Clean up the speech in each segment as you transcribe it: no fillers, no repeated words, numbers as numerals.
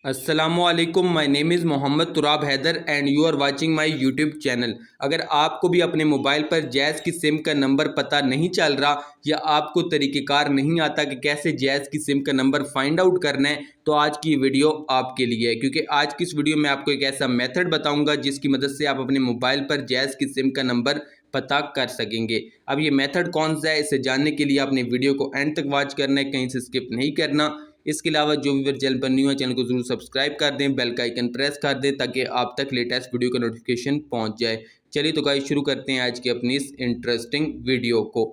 अस्सलामुअलैकुम, my name is Mohammad Turab Haider and you are watching my YouTube channel. अगर आपको भी अपने मोबाइल पर जैज़ की सिम का नंबर पता नहीं चल रहा या आपको तरीक़ेकार नहीं आता कि कैसे जैज़ की सिम का नंबर फाइंड आउट करना है, तो आज की वीडियो आपके लिए है। क्योंकि आज की इस वीडियो में आपको एक ऐसा मेथड बताऊंगा जिसकी मदद से आप अपने मोबाइल पर जैज़ की सिम का नंबर पता कर सकेंगे। अब ये मेथड कौन सा है, इसे जानने के लिए आपने वीडियो को एंड तक वॉच करना है, कहीं से स्किप नहीं करना। इसके अलावा जो भी चैनल पर न्यू है, चैनल को जरूर सब्सक्राइब कर दें, बेल का आइकन प्रेस कर दें ताकि आप तक लेटेस्ट वीडियो का नोटिफिकेशन पहुंच जाए। चलिए तो गाइस शुरू करते हैं आज की अपनी इस इंटरेस्टिंग वीडियो को।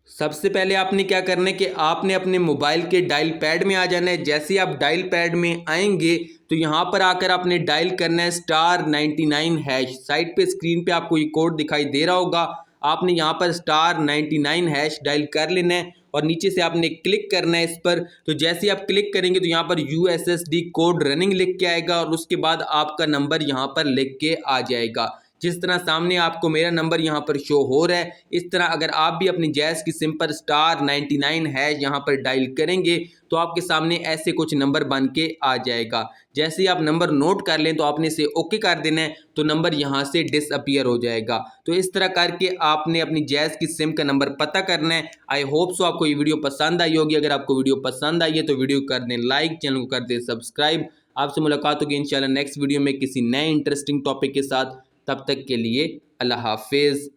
सबसे पहले आपने क्या करना है कि आपने अपने मोबाइल के डायल पैड में आ जाना है। जैसे आप डायल पैड में आएंगे तो यहाँ पर आकर आपने डायल करना है *99#। साइड पे स्क्रीन पे आपको ये कोड दिखाई दे रहा होगा, आपने यहाँ पर *99# डायल कर लेना है और नीचे से आपने क्लिक करना है इस पर। तो जैसे आप क्लिक करेंगे तो यहाँ पर USSD कोड रनिंग लिख के आएगा और उसके बाद आपका नंबर यहाँ पर लिख के आ जाएगा। जिस तरह सामने आपको मेरा नंबर यहाँ पर शो हो रहा है, इस तरह अगर आप भी अपनी जैज़ की सिम पर *99# यहाँ पर डायल करेंगे तो आपके सामने ऐसे कुछ नंबर बन के आ जाएगा। जैसे ही आप नंबर नोट कर लें तो आपने इसे ओके कर देना है, तो नंबर यहाँ से डिसअपीयर हो जाएगा। तो इस तरह करके आपने अपनी जैज़ की सिम का नंबर पता करना है। आई होप सो आपको ये वीडियो पसंद आई होगी। अगर आपको वीडियो पसंद आई है तो वीडियो कर दें लाइक, चैनल को कर दें सब्सक्राइब। आपसे मुलाकात होगी इंशाल्लाह नेक्स्ट वीडियो में किसी नए इंटरेस्टिंग टॉपिक के साथ। तब तक के लिए अल्लाह हाफिज़।